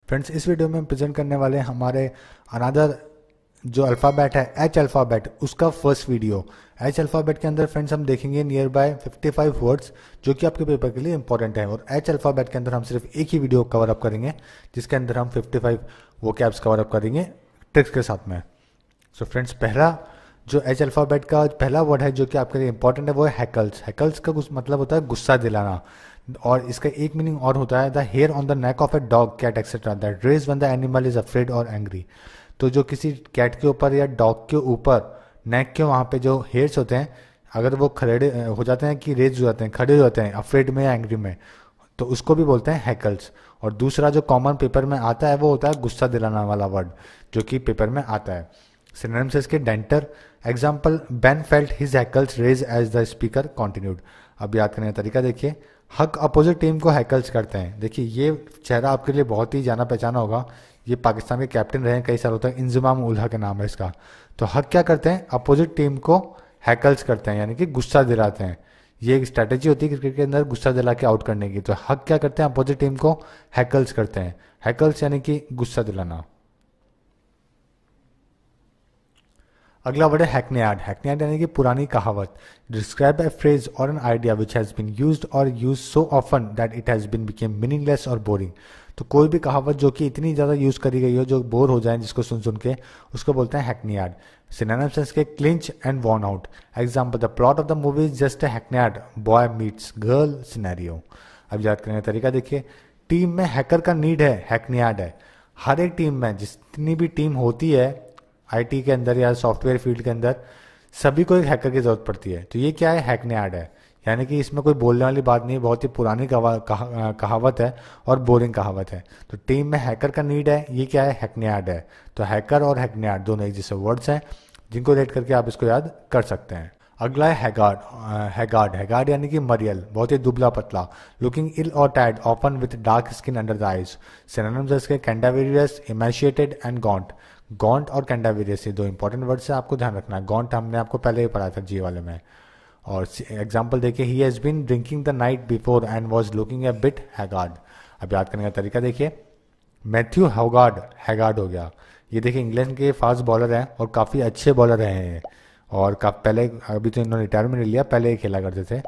Friends, इस video में हम प्रेजेंट करने वाले हैं हमारे अनदर जो अल्फ़ाबेट है एच अल्फ़ाबेट, उसका फर्स्ट वीडियो। एच अल्फ़ाबेट के अंदर फ्रेंड्स हम देखेंगे नियर बाय 55 वर्ड्स जो कि आपके पेपर के लिए इंपॉर्टेंट है। और एच अल्फ़ाबेट के अंदर हम सिर्फ एक ही वीडियो कवर अप करेंगे जिसके अंदर हम 55 वो कैप्स कवर अप करेंगे ट्रिक्स के साथ में। सो फ्रेंड्स, पहला जो एच अल्फ़ाबेट का पहला वर्ड है जो कि आपके लिए इंपॉर्टेंट है वो है हैकल्स। हैकल्स का कुछ मतलब होता है गुस्सा दिलाना, और इसका एक मीनिंग और होता है the hair on the neck of a dog, cat etcetera that raise when the animal is afraid और एंग्री। तो जो किसी कैट के ऊपर या डॉग के ऊपर नेक के वहाँ पे जो हेयर्स होते हैं, अगर वो खड़े हो जाते हैं कि रेज हो जाते हैं, खड़े हो जाते हैं अफ्रेड में या एंग्री में, तो उसको भी बोलते हैं हैकल्स। और दूसरा जो कॉमन पेपर में आता है वो होता है गुस्सा दिलाना वाला वर्ड जो कि पेपर में आता है। सिनोनिम्स है इसके dander. Example, Ben felt his hackles rise as the speaker continued. अब याद करने का तरीका देखिए, हक अपोजिट टीम को हैकल्स करते हैं। देखिए ये चेहरा आपके लिए बहुत ही जाना पहचाना होगा, ये पाकिस्तान के कैप्टन रहे हैं कई साल होता है, इंजमाम उल्हा के नाम है इसका। तो हक क्या करते हैं, अपोजिट टीम को हैकल्स करते हैं यानी कि गुस्सा दिलाते हैं। ये एक स्ट्रैटेजी होती है क्रिकेट के अंदर गुस्सा दिला के आउट करने की। तो हक क्या करते हैं, अपोजिट टीम को हैकल्स करते हैं। हैकल्स यानी कि गुस्सा दिलाना। अगला वर्ड है हैकनेयाड। हैकनेयाड यानी कि पुरानी कहावत। डिस्क्राइब ए फ्रेज और an idea which has been used और use so often that it has been became meaningless और बोरिंग। तो कोई भी कहावत जो कि इतनी ज़्यादा यूज करी गई हो जो बोर हो जाए जिसको सुन सुन के, उसको बोलते हैं हैकनेयाड। सिनोनिम्स हैं इसके clinch and worn out. Example, the plot of the movie is just a hackneyed boy meets girl scenario. अब याद करने का तरीका देखिए, टीम में हैकर का नीड है, हैकनेयाड है। हर एक टीम में जितनी भी टीम होती है आईटी के अंदर या सॉफ्टवेयर फील्ड के अंदर, सभी को एक हैकर की जरूरत पड़ती है। तो ये क्या है, हैकनेयाड है। यानी कि इसमें कोई बोलने वाली बात नहीं, बहुत ही पुरानी कहावत है और बोरिंग कहावत है। तो टीम में हैकर का नीड है, ये क्या है, हैकनेयाड है। तो हैकर और हैकनेयाड दोनों एक जैसे वर्ड्स हैं जिनको रेट करके आप इसको याद कर सकते हैं। अगला है हैगार्ड। हैगार्ड यानी कि मरियल, बहुत ही दुबला पतला। लुकिंग इल और tired, often with dark skin under the eyes. Synonyms इसके कैंडावेरियस, इमेशिएटेड एंड गॉन्ट। गॉन्ट और कैंडावेरियस ये दो इंपॉर्टेंट वर्ड्स है, आपको ध्यान रखना है। गॉन्ट हमने आपको पहले ही पढ़ा था जी वाले में। और एग्जाम्पल देखिए, he has been drinking the night before and was looking a bit haggard. अब याद करने का तरीका देखिए, मैथ्यू हैगार्ड, हैगार्ड हो गया। ये देखिए इंग्लैंड के फास्ट बॉलर हैं और काफ़ी अच्छे बॉलर रहे हैं, और पहले, अभी तो इन्होंने रिटायरमेंट लिया, पहले ही खेला करते थे।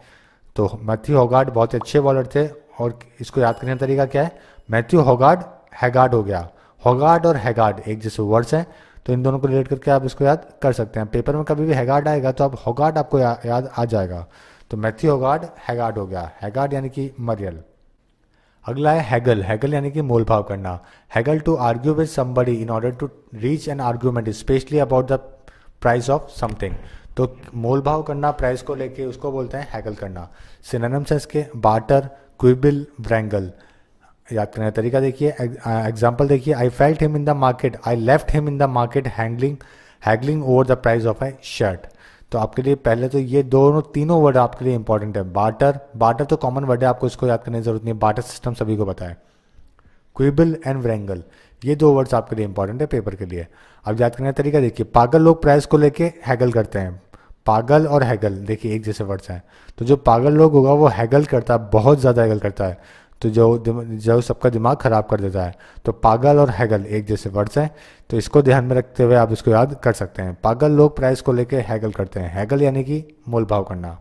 तो मैथ्यू हैगार्ड बहुत अच्छे बॉलर थे। और इसको याद करने का तरीका क्या है, मैथ्यू हैगार्ड, हैगार्ड हो गया। होगार्ड और हैगार्ड एक जैसे वर्ड्स हैं, तो इन दोनों को रिलेट करके आप इसको याद कर सकते हैं। पेपर में कभी भी हैगार्ड आएगा तो आप होगार्ड आपको याद आ जाएगा। तो मैथ्यू होगार्ड, हैगार्ड हो गया। हैगार्ड यानी कि मरियल। अगला है हैगल। हैगल यानी कि मोल भाव करना। Haggle to argue with somebody in order to reach an argument specially about the price of something. तो मोल भाव करना प्राइस को लेके, उसको बोलते हैं हैगल करना। सिनोनिम्स है इसके बार्टर, क्विबल, व्रैंगल। याद करने का तरीका देखिए, एग्जाम्पल देखिए, I felt him in the market, I left him in the market haggling over the price of A shirt. तो आपके लिए पहले तो ये तीनों वर्ड आपके लिए इंपॉर्टेंट है। बार्टर तो कॉमन वर्ड है, आपको इसको याद करने की जरूरत नहीं है, बार्टर सिस्टम सभी को पता है। क्विबल एंड व्रैंगल, ये दो वर्ड्स आपके लिए इंपॉर्टेंट है पेपर के लिए। अब याद करने का तरीका देखिए, पागल लोग प्राइस को लेके हैगल करते हैं। पागल और हैगल देखिए एक जैसे वर्ड्स हैं। तो जो पागल लोग होगा वो हैगल करता है, बहुत ज़्यादा हैगल करता है, तो जो सबका दिमाग खराब कर देता है। तो पागल और हैगल एक जैसे वर्ड्स हैं, तो इसको ध्यान में रखते हुए आप इसको याद कर सकते हैं। पागल लोग प्राइस को लेके हैगल करते हैं। हैगल यानी कि मोल भाव करना।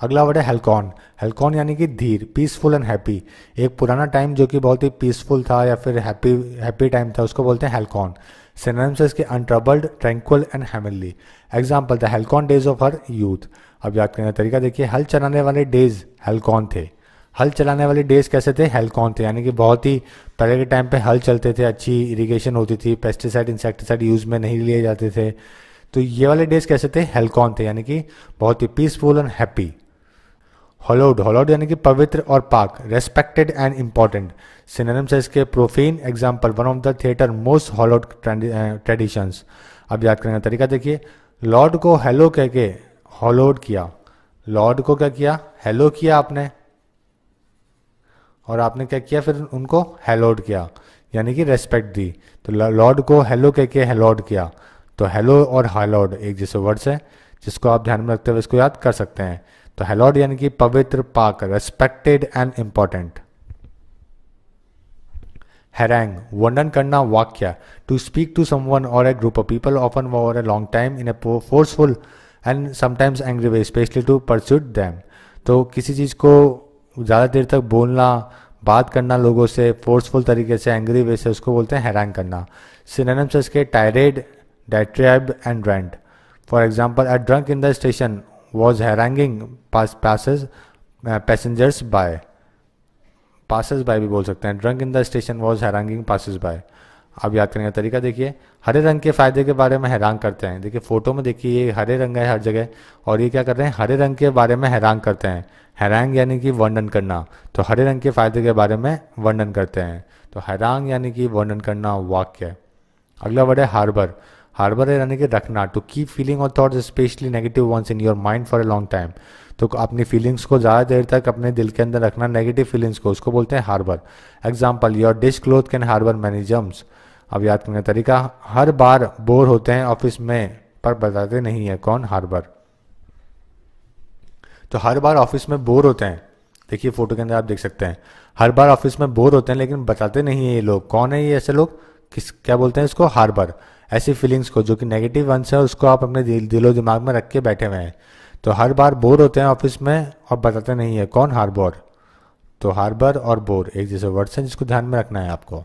अगला वर्ड है हेल्कॉन। हेल्कॉन यानी कि धीर, पीसफुल एंड हैप्पी। एक पुराना टाइम जो कि बहुत ही पीसफुल था या फिर हैप्पी टाइम था, उसको बोलते हैं हेल्कॉन। सिनोनिम्स है इसके untroubled, tranquil and heavenly. Example, the halcyon days of her youth. अब याद करने का तरीका देखिए, हल चलाने वाले डेज हेल्कॉन थे। हल चलाने वाले डेज कैसे थे, हेल्कॉन थे। यानी कि बहुत ही पहले के टाइम पे हल चलते थे, अच्छी इरिगेशन होती थी, पेस्टिसाइड इंसेक्टिसाइड यूज में नहीं लिए जाते थे। तो ये वाले डेज कैसे थे, हेल्कॉन थे, यानी कि बहुत ही पीसफुल एंड हैप्पी। हॉलोड यानी कि पवित्र और पाक, रेस्पेक्टेड एंड इम्पॉर्टेंट। सिनोनिम्स है इसके profane. Example, one of the theatre most hollowed traditions. अब याद करने का तरीका देखिए, लॉर्ड को हेलो कह के हॉलोड किया। लॉर्ड को क्या किया, हेलो किया आपने, और आपने क्या किया, फिर उनको हेलोड किया, यानी कि रेस्पेक्ट दी। तो लॉर्ड को हेलो कह के हेलोड किया। तो हेलो और हालोड एक जैसे वर्ड्स हैं जिसको आप ध्यान में रखते हुए इसको याद कर सकते हैं। तो हेलोड यानी कि पवित्र, पाक, रेस्पेक्टेड एंड इम्पॉर्टेंट। हैरैंग वर्णन करना वाक्य, टू स्पीक टू समवन और a group of people often for a long time in a forceful and sometimes angry way especially to pursuit them. तो किसी चीज़ को ज़्यादा देर तक बोलना, बात करना लोगों से फोर्सफुल तरीके से, एंग्री वे से, उसको बोलते हैं हैरैंग करना। सिनोनिम्स इसके tirade, diatribe and rant. For example a drunk in the station was haranguing passengers by. Passes by भी बोल सकते हैं, drunk in the station was haranguing passes by. अब याद करने का तरीका देखिए, हरे रंग के फायदे के बारे में हैरान करते हैं। देखिए फोटो में देखिए ये हरे रंग है हर जगह, और ये क्या कर रहे हैं, हरे रंग के बारे में हैरान करते हैं। हैरांग यानी कि वर्णन करना, तो हरे रंग के फायदे के बारे में वर्णन करते हैं, तो हैरांग यानी कि वर्णन करना वाक्य। अगला वर्ड है हार्बर। हार्बर यानी कि रखना, टू कीप फीलिंग और thoughts specially negative ones in your mind for a long time. तो अपनी फीलिंग्स को ज़्यादा देर तक अपने दिल के अंदर रखना, नेगेटिव फीलिंग्स को, उसको बोलते हैं harbour. Example your dish cloth can harbour many germs. अब याद करने का तरीका, हर बार बोर होते हैं ऑफिस में पर बताते नहीं है, कौन, हार्बर। तो हर बार ऑफिस में बोर होते हैं, देखिए फोटो के अंदर आप देख सकते हैं, हर बार ऑफिस में बोर होते हैं लेकिन बताते नहीं है ये लोग, कौन है ये ऐसे लोग, किस क्या बोलते हैं इसको, हार्बर। ऐसी फीलिंग्स को जो कि नेगेटिव वंस है उसको आप अपने दिलो दिमाग में रख के बैठे हुए हैं। तो हर बार बोर होते हैं ऑफिस में और बताते नहीं है, कौन, हार्बर। तो हार्बर और बोर एक जैसे वर्ड्स हैं जिसको ध्यान में रखना है आपको।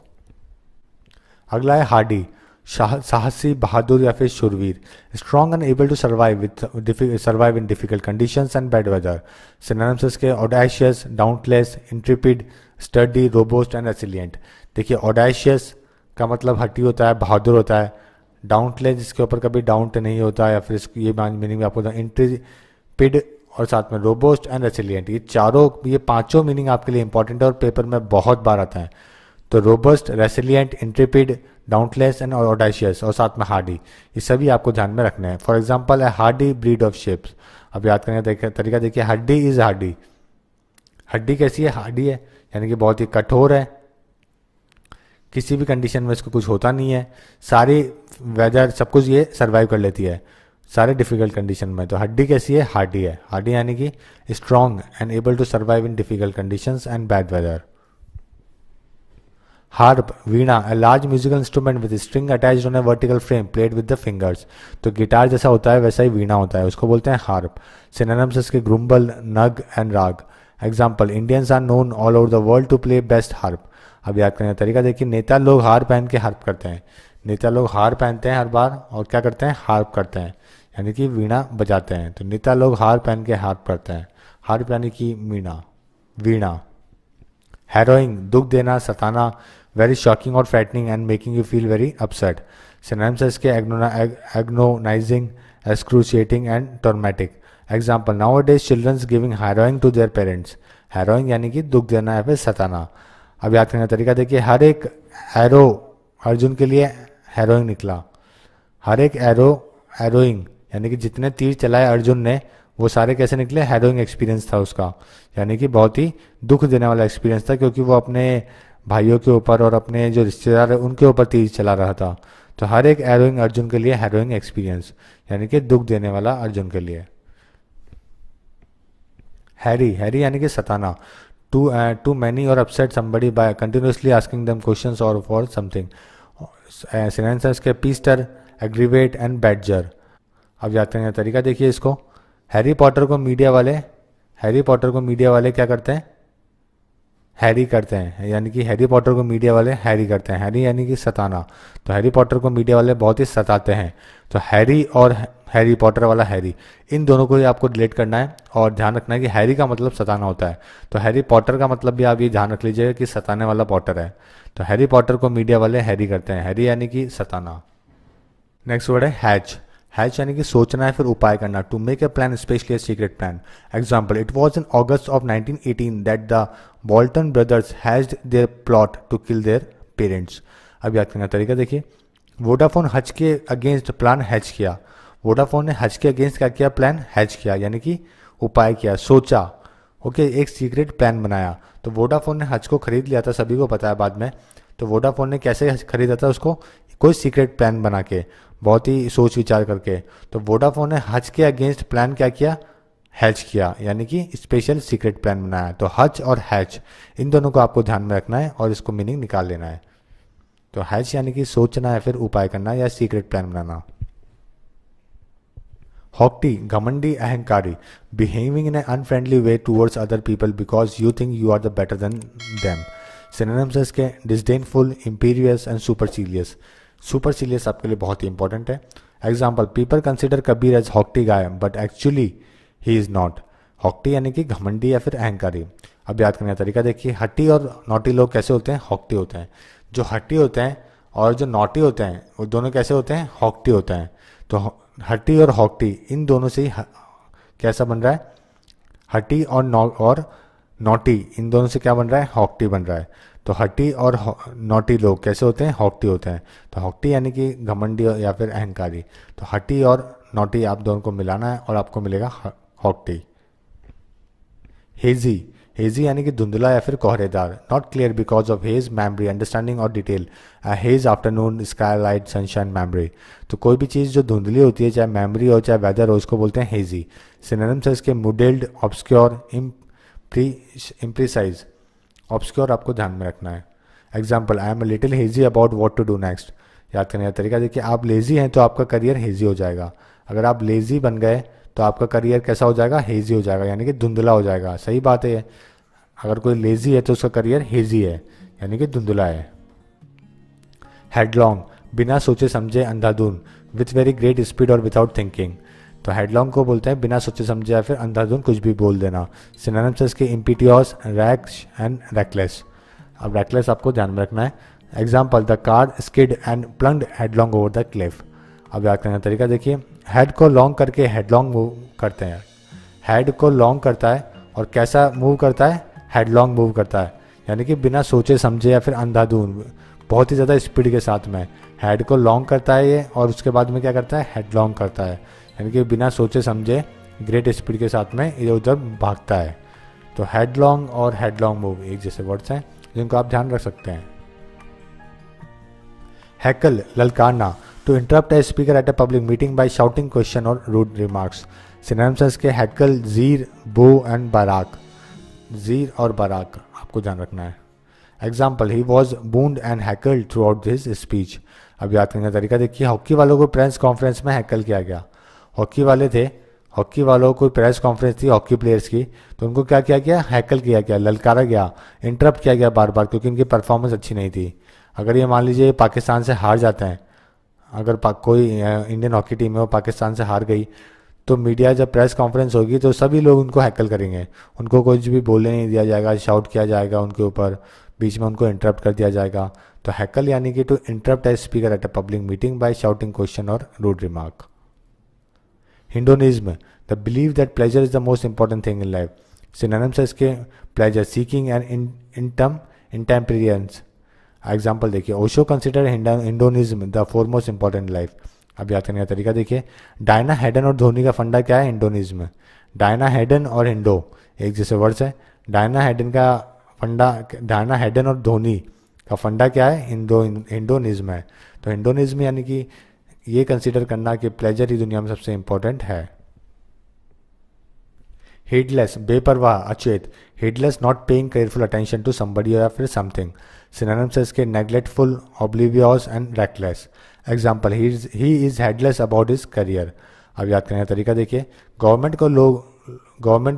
अगला है हार्डी, साहसी, बहादुर या फिर शूरवीर। Strong and able to survive in difficult conditions and bad weather. Synonyms के audacious, dauntless, intrepid, sturdy, robust and resilient. देखिए ऑडेशियस का मतलब हट्टी होता है, बहादुर होता है। डाउंटलेस जिसके ऊपर कभी डाउट नहीं होता, या फिर ये मीनिंग भी आपको, इंट्रिपिड और साथ में रोबोस्ट एंड रेसिलिएंट। ये पांचों मीनिंग आपके लिए इंपॉर्टेंट है और पेपर में बहुत बार आता है। तो रोबस्ट, रेसिलिएंट, इंट्रिपिड, डाउंटलेस एंड ऑडेशियस और साथ में हार्डी, ये सभी आपको ध्यान में रखने हैं। फॉर एग्जाम्पल है हार्डी ब्रीड ऑफ शिप्स। अब याद करने का तरीका देखिए, हड्डी इज हार्डी। हड्डी कैसी है, हार्डी है, यानी कि बहुत ही कठोर है, किसी भी कंडीशन में इसको कुछ होता नहीं है, सारी वेदर सब कुछ ये सर्वाइव कर लेती है सारे डिफिकल्ट कंडीशन में। तो हड्डी कैसी है, हार्डी है। हार्डी यानी कि strong and able to survive in difficult conditions and bad weather. Harp, वीणा, a large musical instrument with a string attached on a vertical frame played with the fingers। तो गिटार जैसा होता है वैसा ही वीणा होता है, उसको बोलते हैं हार्प। सिनोनिम्स इसके ग्रुम्बल, nag and rag. Example, Indians are known all over the world to play best harp. अब याद करने का तरीका देखिए, नेता लोग हार पहन के हार्प करते हैं। नेता लोग हार पहनते हैं हर बार और क्या करते हैं, हार्प करते हैं, यानी कि वीणा बजाते हैं। तो नेता लोग हार पहन के हार्प करते हैं, हार्प यानी कि वीणा। हैरोइंग, दुख देना, सताना, वेरी शॉकिंग और frightening and making you feel very upset. Synonyms इसके agonising, excruciating and traumatic. Example, nowadays children's giving harrowing to their parents. Harrowing यानी कि दुख देना या फिर सताना। अब याद करने का तरीका देखिए, हर एक एरो अर्जुन के लिए हैरोइंग निकला। हर एक एरोइंग यानी कि जितने तीर चलाए अर्जुन ने वो सारे कैसे निकले, हैरोइंग एक्सपीरियंस था उसका, यानी कि बहुत ही दुख देने वाला एक्सपीरियंस था, क्योंकि वो अपने भाइयों के ऊपर और अपने जो रिश्तेदार है उनके ऊपर तीर चला रहा था। तो हर एक एरोइंग अर्जुन के लिए हैरोइंग एक्सपीरियंस, यानी कि दुख देने वाला अर्जुन के लिए। हैरी यानी कि सताना, टू मैनी और upset somebody by continuously asking them questions और फॉर समथिंग। सिनोनिम्स के पीस्टर, एग्रीवेट एंड बैडजर। अब जाते हैं तरीका देखिए इसको, हैरी पॉटर को मीडिया वाले क्या करते हैं, हैरी करते हैं, यानी कि हैरी पॉटर को मीडिया वाले हैरी करते हैं। हैरी यानी कि सताना, तो हैरी पॉटर को मीडिया वाले बहुत ही सताते हैं। तो हैरी और हैरी पॉटर वाला हैरी, इन दोनों को ही आपको डिलीट करना है और ध्यान रखना है कि हैरी का मतलब सताना होता है। तो हैरी पॉटर का मतलब भी आप ये ध्यान रख लीजिएगा कि सताने वाला पॉटर है। तो हैरी पॉटर को मीडिया वाले हैरी करते हैं, हैरी यानी कि सताना। नेक्स्ट वर्ड है हैच यानी कि सोचना है फिर उपाय करना, to make a plan specially a secret plan. Example, it was in August of 1918 that the Bolton brothers hatched their plot to kill their parents. अब याद करने का तरीका देखिए, वोडाफोन हज के अगेंस्ट प्लान हैच किया। वोडाफोन ने Hutch के अगेंस्ट क्या किया, प्लान हैच किया, यानी कि उपाय किया, सोचा, ओके, एक सीक्रेट प्लान बनाया। तो वोडाफोन ने हज को खरीद लिया था, सभी को पता है बाद में। तो वोडाफोन ने कैसे खरीदा था उसको, कोई सीक्रेट प्लान बना के, बहुत ही सोच विचार करके। तो वोडाफोन ने हज के अगेंस्ट प्लान क्या किया, हैच किया, यानी कि स्पेशल सीक्रेट प्लान बनाया। तो हज और हैच इन दोनों को आपको ध्यान में रखना है और इसको मीनिंग निकाल लेना है। तो हैच यानी कि सोचना या फिर उपाय करना या सीक्रेट प्लान बनाना। हॉक्टी, घमंडी, अहंकारी, behaving in an unfriendly way towards other people because you think you are the better than them। Synonyms है इसके disdainful, imperious and supercilious. Supercilious आपके लिए बहुत ही इंपॉर्टेंट है। Example, people consider Kabir as haughty guy but actually he is not. Haughty यानी कि घमंडी या फिर अहंकारी। अब याद करने का तरीका देखिए, हट्टी और नॉटी लोग कैसे होते हैं? हॉक्टी होते हैं। जो हट्टी होते हैं और जो नॉटी होते हैं वो दोनों कैसे होते हैं? हॉक्टी होते हैं। तो हट्टी और हॉक्टी इन दोनों से ही कैसा बन रहा है? हट्टी और नॉटी इन दोनों से क्या बन रहा है? हॉक्टी बन रहा है। तो हट्टी और नॉटी लोग कैसे होते हैं? हॉक्टी होते हैं। तो हॉक्टी यानी कि घमंडी या फिर अहंकारी। तो हट्टी और नॉटी आप दोनों को मिलाना है और आपको मिलेगा हॉक्टी। हेजी, हेजी यानी कि धुंधला या फिर कोहरेदार। Not clear because of haze, memory, understanding और detail. Haze, afternoon, sky light, sunshine, memory. तो कोई भी चीज़ जो धुंधली होती है, चाहे मेमोरी हो चाहे वेदर हो, उसको बोलते हैं हेजी। सिनोनिम्स है इसके मुडेल्ड, ऑब्सक्योर, इम्प्रिसाइज। ऑब्सक्योर आपको ध्यान में रखना है। Example, I am a little hazy about what to do next. याद करने का तरीका देखिए, आप लेजी हैं तो आपका करियर हेजी हो जाएगा। अगर आप लेजी बन गए तो आपका करियर कैसा हो जाएगा? हेजी हो जाएगा, यानी कि धुंधला हो जाएगा। सही बात है। अगर कोई लेजी है तो उसका करियर हेजी है, यानी कि धुंधला है। हेडलॉन्ग, बिना सोचे समझे, अंधाधुन, विथ वेरी ग्रेट स्पीड और विदाउट थिंकिंग। तो हेडलॉन्ग को बोलते हैं बिना सोचे समझे या फिर अंधाधुन कुछ भी बोल देना। सिनोनिम्स है इसके इम्पीटियस, रैश एंड रेकलेस। अब रेकलेस आपको ध्यान में रखना है। Example, the car skid and plunged headlong over the cliff. अब याद करने का तरीका देखिए, हेड को लॉन्ग करके हेडलॉन्ग मूव करते हैं। हेड को लॉन्ग करता है और कैसा मूव करता है? हेडलॉन्ग मूव करता है, यानी कि बिना सोचे समझे या फिर अंधाधुन, बहुत ही ज़्यादा स्पीड के साथ में। हेड को लॉन्ग करता है ये, और उसके बाद में क्या करता है? हेडलॉन्ग करता है, यानी कि बिना सोचे समझे ग्रेट स्पीड के साथ में इधर उधर भागता है। तो हेडलॉन्ग और हेडलॉन्ग मूव एक जैसे वर्ड्स हैं जिनको आप ध्यान रख सकते हैं। हैकल, ललकारना, to interrupt a speaker at a public meeting by shouting question और रूड रिमार्क्स। सिनोनिम्स के हैकल, जीर, बो एंड बाराक। जीर और बाराक आपको ध्यान रखना है। Example, he was booed and heckled throughout this speech. अब याद करने का तरीका देखिए, हॉकी वालों को प्रेस कॉन्फ्रेंस में हैकल किया गया। हॉकी वाले थे, हॉकी वालों को प्रेस कॉन्फ्रेंस थी हॉकी प्लेयर्स की, तो उनको क्या किया गया? हैकल किया गया, ललकारा गया, इंटरप्ट किया गया बार बार, क्योंकि उनकी परफॉर्मेंस अच्छी नहीं थी। अगर ये मान लीजिए पाकिस्तान से हार जाते हैं, अगर कोई इंडियन हॉकी टीम है वो पाकिस्तान से हार गई, तो मीडिया जब प्रेस कॉन्फ्रेंस होगी तो सभी लोग उनको हैकल करेंगे। उनको कुछ भी बोलने नहीं दिया जाएगा, शाउट किया जाएगा उनके ऊपर, बीच में उनको इंटरप्ट कर दिया जाएगा। तो हैकल यानी कि to interrupt a speaker at a public meeting by shouting question और rude remark. Hedonism, the believe that pleasure is the most important thing in life. Synonyms है इसके pleasure, seeking and intemperance. Example देखिए, Osho consider hedonism the foremost important life. अब याद करने का तरीका देखिए, डायना हेडन और धोनी का फंडा क्या है? हिंडोनिज्म। डायना हेडन और हिंडो एक जैसे वर्ड्स है। डायना हेडन का फंडा, डायना हेडन और धोनी का फंडा क्या है? हिंडोनिज्म है। तो हिंडोनिज्म यानी कि ये कंसिडर करना कि प्लेजर ही दुनिया में सबसे इंपॉर्टेंट है। हेडलेस, बेपरवाह, अचेत। Heedless, not paying careful attention to somebody या फिर समथिंग। सिनोनिम्स है इसके neglectful, oblivious and reckless. Example, he is heedless about his career. अब याद करने का तरीका देखिए, गवर्नमेंट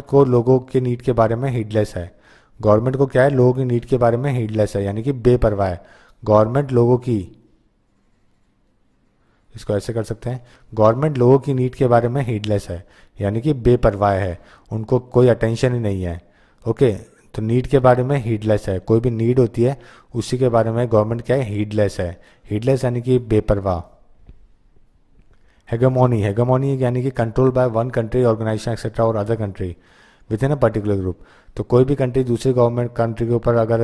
को लोगों के नीड के बारे में हेडलेस है। गवर्नमेंट को क्या है? लोगों की नीड के बारे में हेडलेस है, यानी कि बेपरवाह है। गवर्नमेंट लोगों की, इसको ऐसे कर सकते हैं, गवर्नमेंट लोगों की नीड के बारे में हेडलेस है, यानी कि बेपरवाह है, उनको कोई अटेंशन ही नहीं है। ओके, तो नीड के बारे में हेडलेस है, कोई भी नीड होती है उसी के बारे में गवर्नमेंट क्या है? हेडलेस है। हेडलेस यानी कि बेपरवाह। हेगेमोनी, हेगेमोनी यानी कि control by one country, organisation etcetera और other country within a particular group. तो कोई भी कंट्री दूसरे गवर्नमेंट कंट्री के ऊपर अगर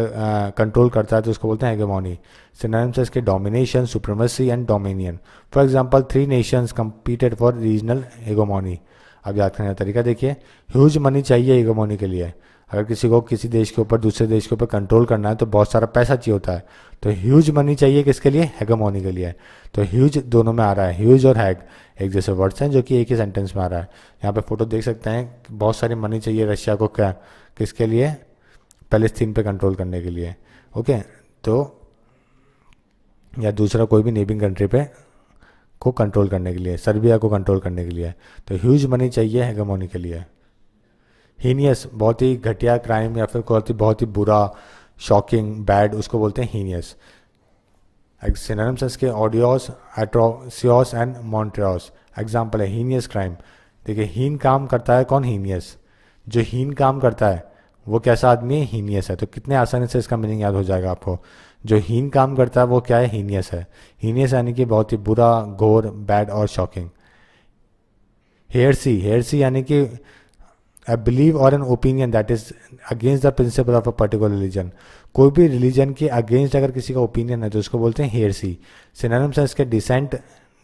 कंट्रोल करता है तो उसको बोलते हैं हेगेमोनी। सिनोनिम्स है इसके domination, supremacy and dominion. For example, 3 nations competed for regional hegemony. अब याद करने का तरीका देखिए, ह्यूज मनी चाहिए हेगेमोनी के लिए। अगर किसी को किसी देश के ऊपर दूसरे देश के ऊपर कंट्रोल करना है तो बहुत सारा पैसा चाहिए होता है। तो ह्यूज मनी चाहिए किसके लिए? हेगेमोनी के लिए। तो ह्यूज दोनों में आ रहा है, ह्यूज और हैग एक जैसे वर्ड्स हैं जो कि एक ही सेंटेंस में आ रहा है। यहाँ पे फोटो देख सकते हैं, बहुत सारी मनी चाहिए रशिया को, क्या किसके लिए? पैलेस्तीन पे कंट्रोल करने के लिए। ओके, तो या दूसरा कोई भी नेबिंग कंट्री पे को कंट्रोल करने के लिए, सर्बिया को कंट्रोल करने के लिए। तो ह्यूज मनी चाहिए हेगेमोनी के लिए। हीनियस बहुत ही घटिया क्राइम या फिर बहुत ही बुरा, शॉकिंग, बैड, उसको बोलते हैं हीनियस। सिनोनिम्स इसके ऑडियोस, एट्रोसियोस एंड मॉन्ट्रियोस। एग्जाम्पल है हीनियस क्राइम। देखिए हीन काम करता है कौन? हीनियस। जो हीन काम करता है वो कैसा आदमी है? हीनियस है। तो कितने आसानी से इसका मीनिंग याद हो जाएगा आपको। जो हीन काम करता है वो क्या है? हीनियस है। हीनियस यानी कि बहुत ही बुरा, घोर, बैड और शॉकिंग। हेयरसी, हेयरसी यानी कि a belief or an opinion that is against the principle of a particular religion। कोई भी रिलीजन के अगेंस्ट अगर किसी का ओपिनियन है तो उसको बोलते हैं हेयरसी। सिनोनिम्स है इसके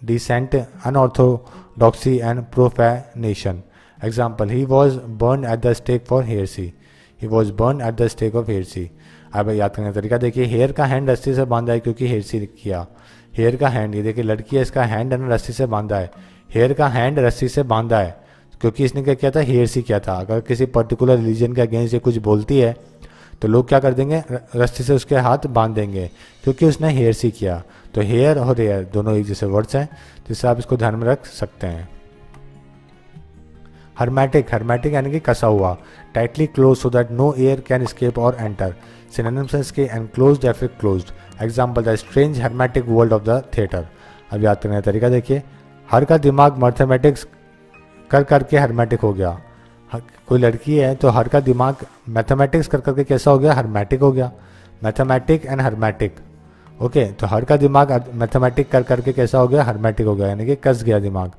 dissent, unorthodoxy and profanation. Example, he was burn at the stake for heresy. He was burn at the stake of heresy. अब याद करने का तरीका देखिए, हेयर का हैंड रस्सी से बांधा है क्योंकि हेयरसी किया। हेयर का हैंड, ये देखिए लड़की है, इसका हैंड है ना रस्सी से बांधा है। हेयर का हैंड रस्सी से बांधा है क्योंकि इसने क्या किया था? हेयरसी किया था। अगर किसी पर्टिकुलर रिलीजन के अगेंस्ट ये कुछ बोलती है तो लोग क्या कर देंगे? रस्सी से उसके हाथ बांध देंगे क्योंकि उसने हेयरसी किया। तो हेयर और हेयर दोनों एक जैसे वर्ड्स हैं, जिससे आप इसको ध्यान में रख सकते हैं। हर्मेटिक, हर्मेटिक यानी कि कसा हुआ। Tightly close so that no air can escape और एंटर। सिनोनिम्स हैं इसके एनक्लोज्ड या फिर closed. Example, the strange hermetic world of the theatre. अब याद करने का तरीका देखिए, हर का दिमाग मैथमेटिक्स कर करके हर्मेटिक हो गया। कोई लड़की है तो हर का दिमाग मैथमेटिक्स कर करके कैसा हो गया? हर्मेटिक हो गया। Mathematic and hermetic, okay. तो हर का दिमाग मैथमेटिक कर करके कैसा हो गया? हर्मेटिक हो गया, यानी कि कस गया दिमाग।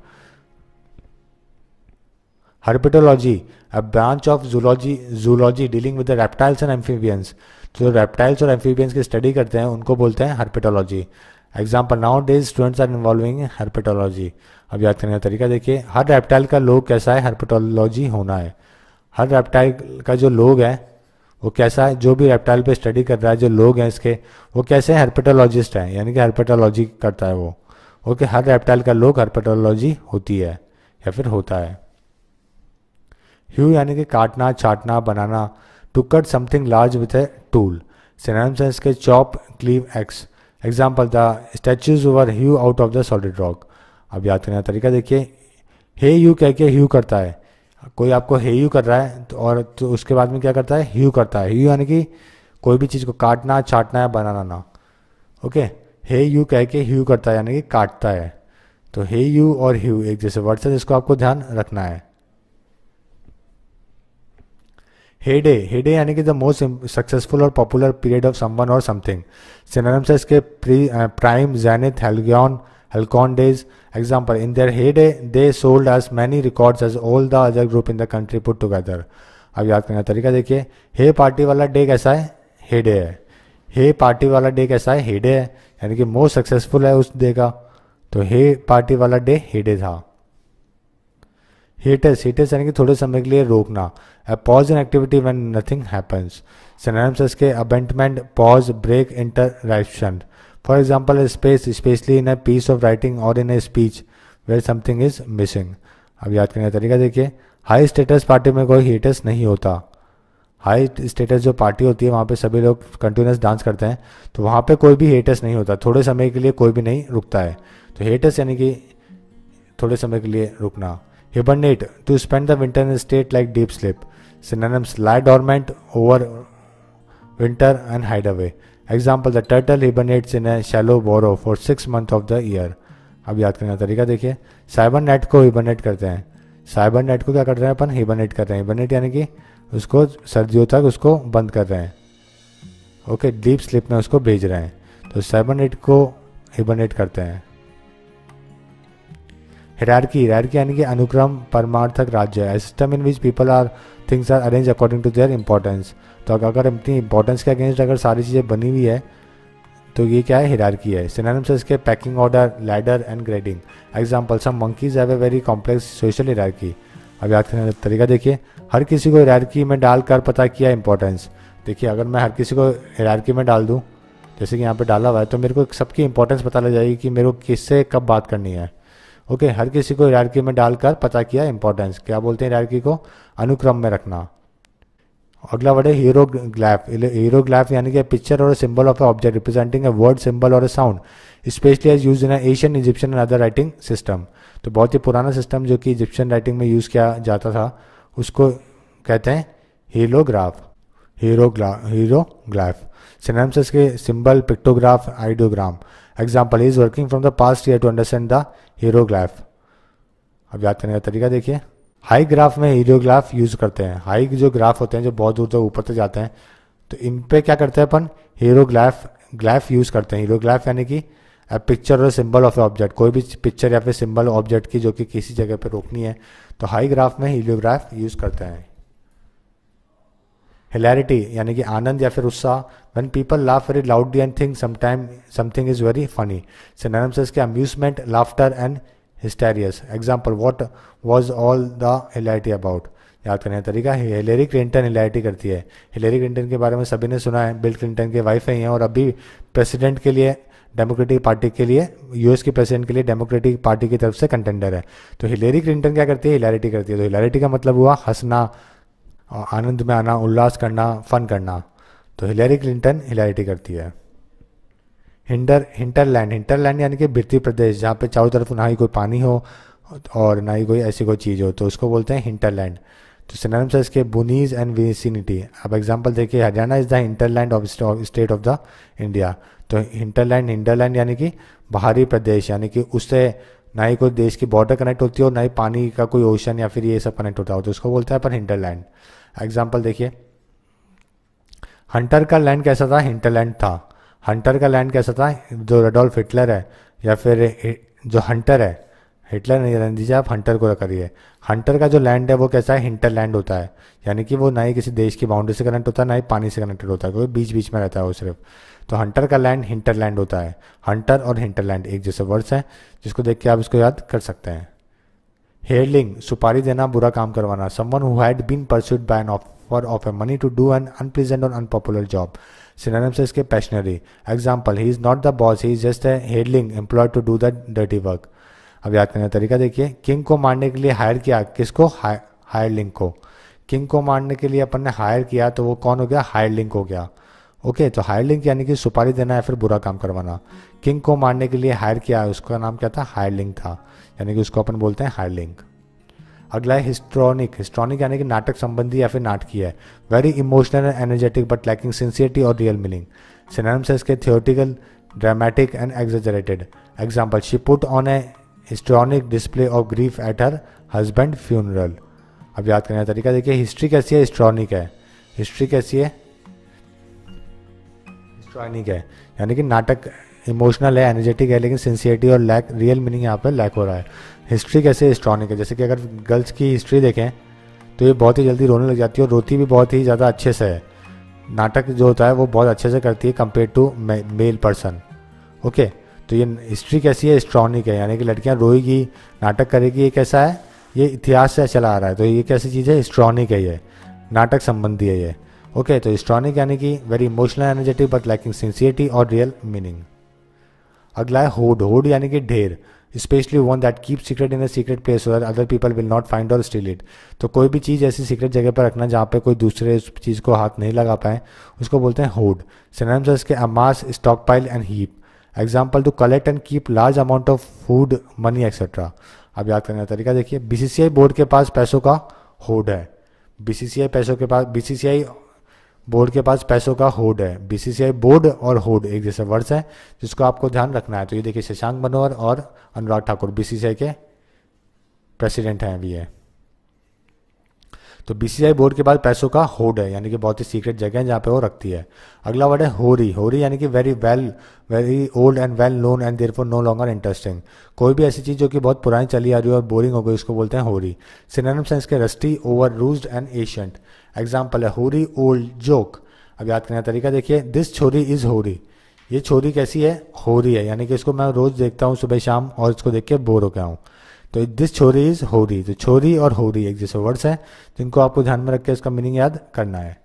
Herpetology, a branch of zoology dealing with the reptiles and amphibians. जो रेप्टाइल्स और एम्फीबियंस की स्टडी करते हैं उनको बोलते हैं herpetology. Example, nowadays students are involving herpetology. अब याद करने का तरीका देखिए, हर रेप्टाइल का लोग कैसा है? हर्पेटोलॉजी होना है। हर रेप्टाइल का जो लोग है वो कैसा है? जो भी रेप्टाइल पे स्टडी कर रहा है, जो लोग हैं इसके, वो कैसे हैं? हर्पेटोलॉजिस्ट हैं, यानी कि हर्पेटोलॉजी करता है वो। ओके, हर रेप्टाइल का लोग हर्पेटोलॉजी होती है या फिर होता है। ह्यू यानी कि काटना, छाटना, बनाना। To cut something large with a tool. Synonyms हैं इसके chop, cleave, axe. Example, the statues were hew out of the solid rock. अब याद करने का तरीका देखिए, हे यू कह के ह्यू करता है। कोई आपको हे यू कर रहा है तो उसके बाद में क्या करता है? ह्यू करता है। ह्यू यानी कि कोई भी चीज़ को काटना, छाटना या बनाना ना। ओके, हे यू कह के ह्यू करता है यानी कि काटता है। तो हे यू और ह्यू एक जैसे वर्ड्स है, जिसको आपको ध्यान रखना है। हेडे, हेडे यानी कि द मोस्ट सक्सेसफुल और पॉपुलर पीरियड ऑफ समवन और समथिंग। सिनोनिम्स है इसके prime, zenith, halcyon days. Example, in their heyday they sold as many records as all the other group in the country put together। अब याद करने का तरीका देखिए, हे पार्टी वाला डे कैसा है? हेडे है। हे पार्टी वाला डे कैसा है? हेडे है, यानी कि मोस्ट सक्सेसफुल है उस डे का। तो हे पार्टी वाला डे हेडे था। हिटस, हिटस यानी कि थोड़े समय के लिए रोकना। A pause in activity when nothing happens. Synonyms इसके abatement, pause, break, interruption. For example, a space, especially in a piece of writing or in a speech where something is missing। अब याद करने का तरीका देखिए, हाई स्टेटस पार्टी में कोई हेटस नहीं होता। हाई स्टेटस जो पार्टी होती है वहाँ पे सभी लोग कंटिन्यूस डांस करते हैं, तो वहाँ पे कोई भी हेटस नहीं होता। थोड़े समय के लिए कोई भी नहीं रुकता है। तो हेटस यानी कि थोड़े समय के लिए रुकना। Hibernate, to spend the winter in state like deep sleep. Synonyms, lie dormant, over winter and hide away. Example, the turtle hibernates in a shallow burrow for 6 months of the year. अब याद करने का तरीका देखिए, cyber net को हिबरनेट करते हैं। Cyber net को क्या कर रहे हैं अपन? हिबरनेट कर रहे हैं। हिबरनेट यानी कि उसको सर्दियों तक उसको बंद कर रहे हैं। ओके, डीप स्लिप में उसको भेज रहे हैं। तो साइबर नेट को हिबरनेट करते हैं। हिरार्की, हिरार्की यानी कि अनुक्रम, परमार्थक राज्य है। System in which people or things are arrange according to their importance. तो अगर अपनी इंपॉर्टेंस के अगेंस्ट अगर सारी चीज़ें बनी हुई है तो ये क्या है? हिरार्की है। सिनोनिम्स इसके pecking order, ladder and grading. Example, some monkeys have a very complex social hierarchy. अब याद करने का तरीका देखिए, हर किसी को हिरार्की में डालकर पता किया इंपॉर्टेंस। देखिए, अगर मैं हर किसी को हिरार्की में डाल दूँ, जैसे कि यहाँ पे डाला हुआ है, तो मेरे को सबकी इंपॉर्टेंस पता लग जाएगी कि मेरे को किससे कब बात करनी है। ओके, हर किसी को हिरार्की में डालकर पता किया इंपॉर्टेंस। क्या बोलते हैं हिरार्की को? अनुक्रम में रखना। अगला वर्ड है हीरोग्लाफ। हीरोग्लाफ यानी कि पिक्चर और symbol of a object representing a word, symbol और a sound, especially as use in Asian, Egyptian and other writing system. तो बहुत ही पुराना सिस्टम जो कि इजिप्शियन राइटिंग में यूज़ किया जाता था उसको कहते हैं हीरोग्राफ। हीरोग्लाफ। सिनोनिम्स के symbol, pictograph, ideogram. Example, is working from the past year to understand the hieroglyph. अब याद करने का तरीका देखिए। हाई ग्राफ में हीरोग्राफ यूज करते हैं। हाई जो ग्राफ होते हैं जो बहुत दूर तक ऊपर तक जाते हैं, तो इन पे क्या करते हैं अपन, ग्लाफ यूज करते हैं। हीरोग्राफ यानी कि पिक्चर और सिंबल ऑफ ऑब्जेक्ट, कोई भी पिक्चर या फिर सिंबल ऑब्जेक्ट की जो कि किसी जगह पे रोकनी है, तो हाई ग्राफ में हीरोग्राफ यूज करते हैं। हिलैरिटी यानी कि आनंद या फिर उत्साह, when people laugh very loudly and think something is very funny. Synonyms इसके amusement, laughter and hysterics. Example, what was all the hilarity about. याद करने का तरीका, हिलेरी क्लिंटन हिलैरिटी करती है। हिलेरी क्लिंटन के बारे में सभी ने सुना है, बिल क्लिंटन के वाइफ ही हैं और अभी प्रेसिडेंट के लिए डेमोक्रेटिक पार्टी के लिए, यूएस के प्रेसिडेंट के लिए डेमोक्रेटिक पार्टी की तरफ से कंटेंडर है। तो हिलेरी क्लिंटन क्या करती है, हिलैरिटी करती है। तो हिलैरिटी का मतलब हुआ हंसना, आनंद में आना, उल्लास करना, फन करना। तो हिलेरी क्लिंटन हिलैरिटी करती है। हिंटरलैंड यानी कि भित्ती प्रदेश, जहाँ पे चारों तरफ ना ही कोई पानी हो और ना ही कोई ऐसी कोई चीज़ हो, तो उसको बोलते हैं हिंटरलैंड। तो सिनोनिम्स है इसके बुनीज एंड विसिनिटी। अब एग्जांपल देखिए, Haryana is the hinterland of state of the India. तो हिंटरलैंड यानी कि बाहरी प्रदेश, यानी कि उससे ना ही कोई देश की बॉर्डर कनेक्ट होती है और ना ही पानी का कोई ओशन या फिर ये सब कनेक्ट होता हो, तो उसको बोलते हैं पर हिंटरलैंड। एग्जाम्पल देखिए, हंटर का लैंड कैसा था, हिंटरलैंड था। हंटर का लैंड कैसा था, जो रडोल्फ हिटलर है या फिर जो हंटर है, हिटलर नहीं रहने दीजिए, आप हंटर को करिए। हंटर का जो लैंड है वो कैसा है, हिंटरलैंड होता है। यानी कि वो ना ही किसी देश की बाउंड्री से कनेक्ट होता है, ना ही पानी से कनेक्टेड होता है, क्योंकि बीच बीच में रहता है वो सिर्फ। तो हंटर का लैंड हिंटरलैंड होता है। हंटर और हिंटरलैंड एक जैसे वर्ड्स हैं, जिसको देख के आप इसको याद कर सकते हैं। हेयरलिंग, सुपारी देना, बुरा काम करवाना। Someone who had been persuaded by an offer of a money to do an unpleasant और अनपॉपुलर जॉब। सिनोनिम्स है इसके pensionary. Example, he is not the boss, he is just a hireling employed to do the dirty work. अब याद करने का तरीका देखिए, king को मारने के लिए हायर किया, किसको, हायरलिंग को। किंग को मारने के लिए अपन ने हायर किया, तो वो कौन हो गया, हायरलिंग हो गया। ओके, तो हायरलिंग यानी कि सुपारी देना या फिर बुरा काम करवाना। किंग को मारने के लिए हायर किया, उसका नाम क्या था, हायरलिंग था, यानी कि उसको अपन बोलते हैं हायरलिंग। अगला है हिस्ट्रॉनिक यानी कि नाटक संबंधी या फिर नाटकीय है। Very emotional and energetic but lacking sincerity और रियल मीनिंग। सिनोनिम्स है इसके theoretical, dramatic and exaggerated. Example, she put on a histrionic display of grief at her husband funeral. अब याद करने का तरीका देखिए, हिस्ट्री कैसी है, हिस्ट्रॉनिक है। हिस्ट्री कैसी है, हिस्ट्रॉनिक है, यानी कि नाटक इमोशनल है, एनर्जेटिक है, लेकिन सिंसियरिटी और लैक, रियल मीनिंग यहाँ पर लैक हो रहा है। हिस्ट्री कैसे, हिस्ट्रॉनिक है। जैसे कि अगर गर्ल्स की हिस्ट्री देखें तो ये बहुत ही जल्दी रोने लग जाती है और रोती भी बहुत ही ज़्यादा अच्छे से है। नाटक जो होता है वो बहुत अच्छे से करती है compare to male person. Okay, तो ये हिस्ट्री कैसी है, हिस्ट्रॉनिक है, यानी कि लड़कियाँ रोएगी, नाटक करेगी। ये कैसा है, ये इतिहास से चला आ रहा है, तो ये कैसी चीज़ है, हिस्ट्रॉनिक है, ये नाटक संबंधी है ये। ओके, तो हिस्ट्रॉनिक यानी कि very emotional, energetic but lacking sincerity और रियल मीनिंग। अगला है होड यानी कि ढेर, specially one that keep secret in a secret place so that other people will not find और स्टील इट। तो कोई भी चीज़ ऐसी सीक्रेट जगह पर रखना जहाँ पे कोई दूसरे उस चीज़ को हाथ नहीं लगा पाए, उसको बोलते हैं होड। सिनोनिम्स है इसके amass, stock pile and heap. Example, to collect and keep large amount of food, money etcetera. अब याद करने का तरीका देखिए, बीसीसीआई बोर्ड के पास पैसों का होड है। बीसीसीआई बोर्ड के पास पैसों का होड है। बीसीसीआई बोर्ड और होड एक जैसे वर्ड्स हैं, जिसको आपको ध्यान रखना है। तो ये देखिए, शशांक मनोहर और अनुराग ठाकुर बीसीसीआई के प्रेसिडेंट हैं अभी है। तो बीसीसीआई बोर्ड के पास पैसों का होड है, यानी कि बहुत ही सीक्रेट जगह है जहाँ पे वो रखती है। अगला वर्ड है होरी यानी कि very old and well known and therefore no longer interesting. कोई भी ऐसी चीज़ जो कि बहुत पुरानी चली आ रही है और बोरिंग हो गई, उसको बोलते हैं होरी। सिनोनिम्स हैं इसके rusty, over used and ancient. Example है होरी ओल्ड जोक। अब याद करने का तरीका देखिए, दिस छोरी इज होरी। ये छोरी कैसी है, होरी है, यानी कि इसको मैं रोज देखता हूँ सुबह शाम और इसको देख के बोर हो गया हूँ। तो दिस छोरी इज होरी। तो छोरी और होरी एक जैसे वर्ड्स हैं, जिनको आपको ध्यान में रख के इसका मीनिंग याद करना है।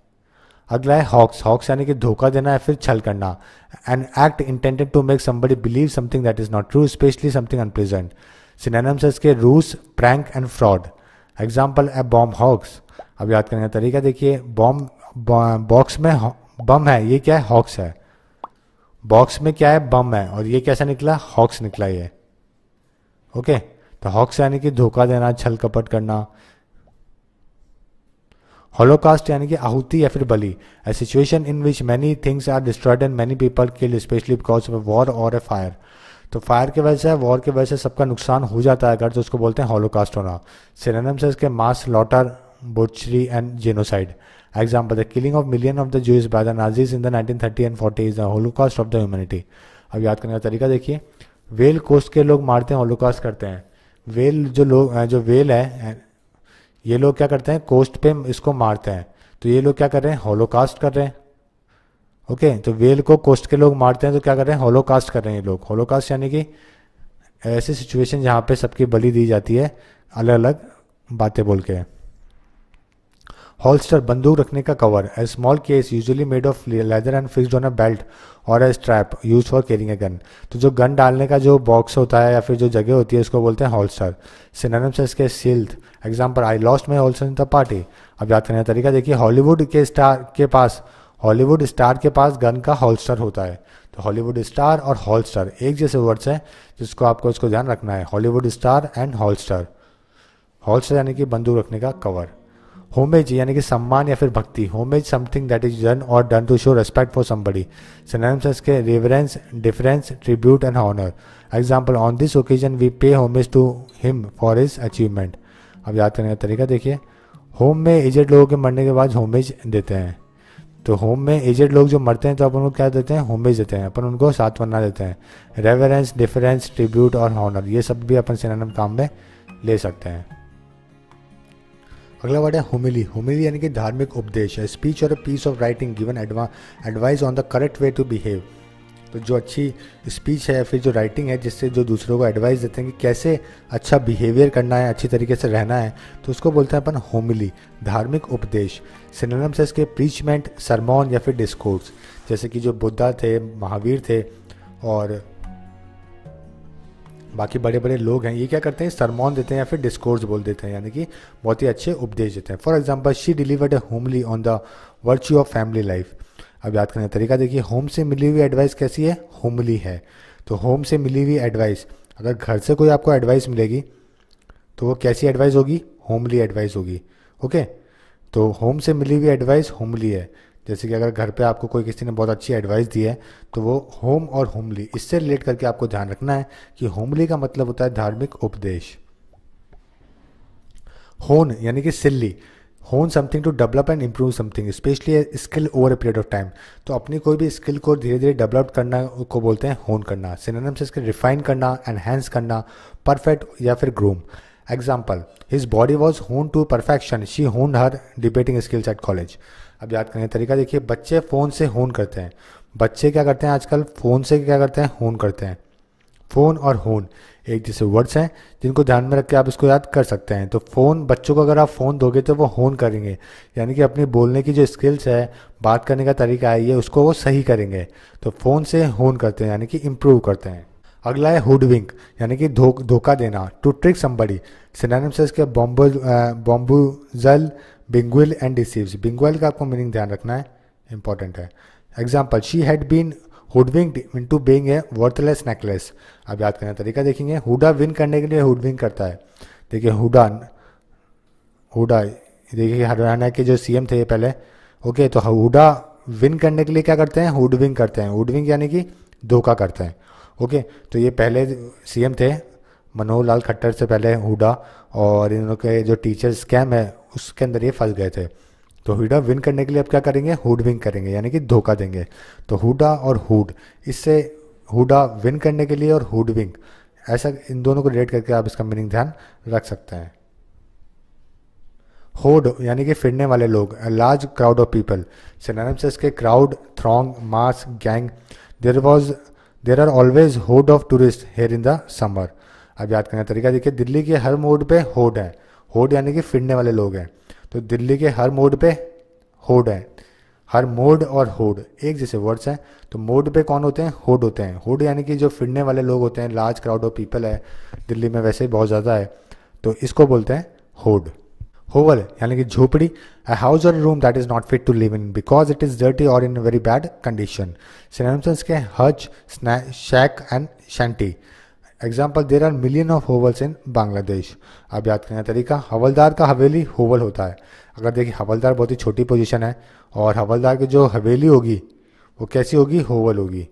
अगला है हॉक्स यानी कि धोखा देना या फिर छल करना। An act intended to make somebody believe something that is not true, specially something unpleasant. Synonyms है इसके ruse, prank and fraud. Example, a bomb hoax. अब याद करने का तरीका देखिए, बॉम्ब बॉक्स में बम है, ये क्या है? हॉक्स है। बॉक्स में क्या है? बम है, और ये कैसा निकला? हॉक्स निकला ये। ओके, तो हॉक्स यानी कि धोखा देना, छल कपट करना। हॉलोकास्ट यानी कि आहुति या फिर बलि, a situation in which many things are destroyed and many people killed especially because of war और ए फायर। तो फायर की वजह से, वॉर की वजह से सबका नुकसान हो जाता है अगर, तो उसको बोलते हैं हॉलोकास्ट होना। सिनोनिम्स है इसके mass slaughter, butchery and genocide. Example, the killing of million of the Jews by the Nazis in the 1930 and 40 is the holocaust of the humanity. अब याद करने का तरीका देखिए, वेल कोस्ट के लोग मारते हैं, हॉलोकास्ट करते हैं। वेल जो लोग, जो वेल है, ये लोग क्या करते हैं? कोस्ट पे इसको मारते हैं, तो ये लोग क्या कर रहे हैं? हॉलोकास्ट कर रहे हैं। ओके, तो वेल को कोस्ट के लोग मारते हैं तो क्या कर रहे हैं? हॉलोकास्ट कर रहे हैं ये लोग। हॉलोकास्ट यानी कि ऐसी सिचुएशन जहाँ पे सबकी बलि दी जाती है अलग अलग बातें बोल के। होल्स्टर, बंदूक रखने का cover, a small case usually made of leather and fixed on a belt और a strap use for carrying a gun. तो जो गन डालने का जो बॉक्स होता है या फिर जो जगह होती है उसको बोलते हैं होल्स्टर। सिनोनिम्स है इसके shield. Example, I lost my holster in the party. अब याद करने का तरीका देखिए, हॉलीवुड स्टार के पास गन का होल्स्टर होता है। तो हॉलीवुड स्टार और होल्स्टर एक जैसे वर्ड्स हैं जिसको आपको इसको ध्यान रखना है, Hollywood star and holster. Holster यानी कि बंदूक रखने का कवर। होमेज यानी कि सम्मान या फिर भक्ति। Homage something that is done और done to show respect for somebody. Synonyms इसके reverence, deference, tribute and honour. Example, on this occasion we pay homage to him for his achievement. अब याद करने का तरीका देखिए, होम में एजेड लोगों के मरने के बाद होमेज देते हैं। तो होम में एजेड लोग जो मरते हैं तो अपन उनको क्या देते हैं? होमेज देते हैं, अपन उनको सांत्वना देते हैं। रेवरेंस, डिफरेंस, ट्रिब्यूट और ऑनर, ये सब भी अपन सिनोनिम काम में ले सकते हैं। अगला वर्ड है होमिली। होमिली यानी कि धार्मिक उपदेश है, स्पीच और a piece of writing given advice on the correct way to behave. तो जो अच्छी स्पीच है या फिर जो राइटिंग है जिससे जो दूसरों को एडवाइस देते हैं कि कैसे अच्छा बिहेवियर करना है, अच्छी तरीके से रहना है, तो उसको बोलते हैं अपन होमिली, धार्मिक उपदेश। सिनोनिम्स है इसके प्रीचमेंट, सरमॉन या फिर डिस्कोर्स। जैसे कि जो बुद्धा थे, महावीर थे और बाकी बड़े बड़े लोग हैं, ये क्या करते हैं? सरमॉन देते हैं या फिर डिस्कोर्स बोल देते हैं, यानी कि बहुत ही अच्छे उपदेश देते हैं। For example, she delivered A homely on the virtue of family life. अब याद करने का तरीका देखिए, होम से मिली हुई एडवाइस कैसी है? होमली है। तो होम से मिली हुई एडवाइस, अगर घर से कोई आपको एडवाइस मिलेगी तो वो कैसी एडवाइस होगी? होमली एडवाइस होगी। ओके, तो होम से मिली हुई एडवाइस होमली है। जैसे कि अगर घर पे आपको कोई किसी ने बहुत अच्छी एडवाइस दी है तो वो होम और होमली, इससे रिलेट करके आपको ध्यान रखना है कि होमली का मतलब होता है धार्मिक उपदेश। होन यानी कि silly, hone something to develop and improve something specially skill over a period of time. तो अपनी कोई भी स्किल को धीरे धीरे डेवलप करना को बोलते हैं होन करना। सिनोनिम्स से इसके रिफाइन करना, एनहेंस करना, परफेक्ट या फिर groom. Example, his body was hone to perfection, she honed her debating skills at college. अब याद करने का तरीका देखिए, बच्चे फ़ोन से होन करते हैं। बच्चे क्या करते हैं आजकल? फ़ोन से क्या करते हैं? होन करते हैं। फ़ोन और होन एक जैसे वर्ड्स हैं जिनको ध्यान में रख के आप इसको याद कर सकते हैं। तो फ़ोन, बच्चों को अगर आप फ़ोन दोगे तो वो होन करेंगे, यानी कि अपनी बोलने की जो स्किल्स है, बात करने का तरीका है, ये उसको वो सही करेंगे। तो फ़ोन से होन करते हैं यानी कि इम्प्रूव करते हैं। अगला है हुडविंक यानी कि धोखा देना, टू ट्रिक समबडी। सिनोनिम्स है इसके बॉम्बूजल, बिंगुइल एंड डिसीव्स। बिंगुइल का आपको मीनिंग ध्यान रखना है, इंपॉर्टेंट है। Example, she had been hoodwinked into being a worthless necklace. अब याद करने का तरीका देखेंगे, हुडा विन करने के लिए हुडविंक करता है। देखिए हुडा देखिए हरियाणा के जो सीएम थे ये पहले। ओके, तो हुडा विन करने के लिए क्या करते हैं? हुडविंक करते हैं। हुडविंक यानी कि धोखा करते हैं। ओके, तो ये पहले सीएम थे मनोहर लाल खट्टर से पहले हुडा, और इन लोग के जो टीचर स्कैम है उसके अंदर ये फंस गए थे। तो हुडा विन करने के लिए अब क्या करेंगे? हुडविंक करेंगे यानी कि धोखा देंगे। तो हुडा और हुड, इससे हुडा विन करने के लिए और हुडविंक, ऐसा इन दोनों को रिलेट करके आप इसका मीनिंग ध्यान रख सकते हैं। होड यानी कि फिरने वाले लोग, large crowd of people. Synonyms से इसके crowd, throng, mass, gang. There are always horde of tourist here in the summer. अब याद करने का तरीका देखिए, दिल्ली के हर मोड पे होड है। होड यानी कि फिरने वाले लोग हैं। तो दिल्ली के हर मोड पे होड है। हर मोड और होड एक जैसे वर्ड्स हैं। तो मोड पे कौन होते हैं? होड होते हैं। होड यानी कि जो फिरने वाले लोग होते हैं, लार्ज क्राउड ऑफ पीपल है, दिल्ली में वैसे ही बहुत ज़्यादा है, तो इसको बोलते हैं होड। होवल यानी कि झोपड़ी, a house or a room that is not fit to live in because it is dirty or in a very bad condition. Synonyms के hutch, shack and shanty. Example there are million of hovels in Bangladesh. अब याद करने का तरीका, हवलदार का हवेली होवल होता है. अगर देखिए हवलदार बहुत ही छोटी पोजीशन है और हवलदार की जो हवेली होगी वो कैसी होगी, होवल होगी,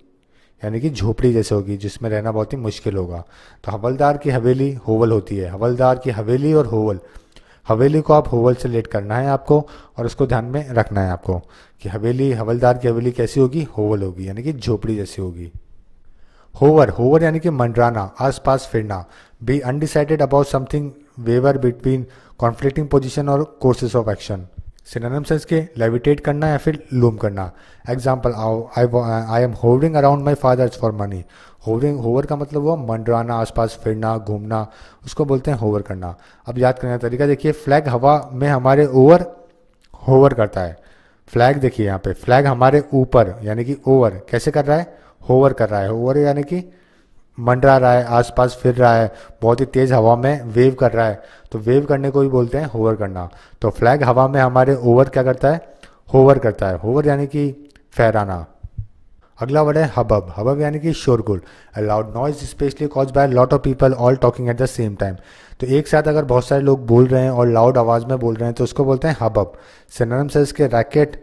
यानी कि झोपड़ी जैसे होगी जिसमें रहना बहुत ही मुश्किल होगा. तो हवलदार की हवेली होवल होती है. हवलदार की हवेली और होवल, हवेली को आप होवल से लेट करना है आपको और उसको ध्यान में रखना है आपको कि हवेली, हवलदार की हवेली कैसी होगी, होवल होगी, यानी कि झोपड़ी जैसी होगी. होवर, होवर यानी कि मंडराना, आसपास फिरना. Be undecided about something, waver between conflicting position और कोर्सेज ऑफ एक्शन. सिनोनिम्स इसके लेविटेट करना या फिर लूम करना. Example, I am hovering around my father's for money. Hovering, hover का मतलब हुआ मंडराना, आसपास फिरना, घूमना, उसको बोलते हैं होवर करना. अब याद करने का तरीका देखिए, फ्लैग हवा में हमारे ओवर होवर करता है. फ्लैग देखिए यहाँ पे, फ्लैग हमारे ऊपर यानी कि ओवर कैसे कर रहा है, होवर कर रहा है. होवर यानी कि मंडरा रहा है, आसपास फिर रहा है, बहुत ही तेज हवा में वेव कर रहा है. तो वेव करने को भी बोलते हैं होवर करना. तो फ्लैग हवा में हमारे ओवर क्या करता है, होवर करता है. होवर यानी कि फहराना. अगला वर्ड है हबब. हबब यानी कि शोरगुल. A loud noise specially cause by lot of people all talking at the same time. तो एक साथ अगर बहुत सारे लोग बोल रहे हैं और लाउड आवाज में बोल रहे हैं तो उसको बोलते हैं हबब. सिनोनिम्स है इसके racket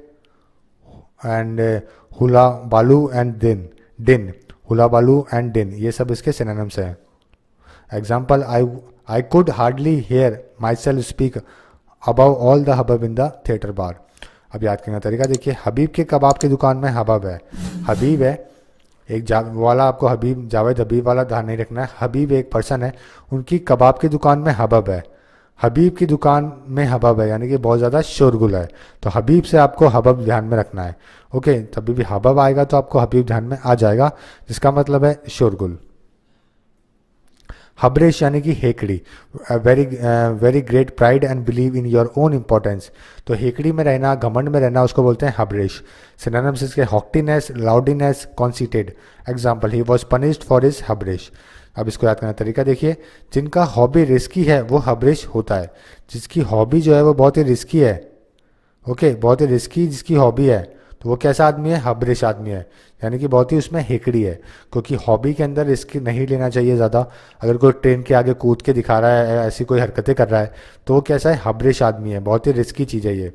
and hullabaloo and din. Hullabaloo and din, ये सब इसके सिनोनिम्स हैं. Example, I could hardly hear myself speak about all the hubbub in the theatre bar. अब याद करने का तरीका देखिए, हबीब के कबाब की दुकान में हबब है. हबीब है एक वाला, आपको हबीब जावेद हबीब वाला ध्यान नहीं रखना है. हबीब एक पर्सन है, उनकी कबाब की दुकान में हबब है. हबीब की दुकान में हबब है यानी कि बहुत ज़्यादा शोरगुल है. तो हबीब से आपको हबब ध्यान में रखना है. ओके, तभी भी हबब आएगा तो आपको हबीब ध्यान में आ जाएगा, जिसका मतलब है शोरगुल. हबरेश यानी कि हेकड़ी. Very great pride and believe in your own importance. तो हेकड़ी में रहना, घमंड में रहना, उसको बोलते हैं हबरेश. सिनोनिम्स इसके haughtiness, loftiness, conceited. Example, he was punished for his hubris. अब इसको याद करने का तरीका देखिए, जिनका हॉबी रिस्की है वो हबरेश होता है. जिसकी हॉबी जो है वो बहुत ही रिस्की है, ओके, बहुत ही रिस्की जिसकी हॉबी है, तो वो कैसा आदमी है, हबरेश आदमी है, यानी कि बहुत ही उसमें हेकड़ी है. क्योंकि हॉबी के अंदर रिस्क नहीं लेना चाहिए ज़्यादा. अगर कोई ट्रेन के आगे कूद के दिखा रहा है, ऐसी कोई हरकतें कर रहा है, तो वो कैसा है, हबरेश आदमी है, बहुत ही रिस्की चीज़ है ये.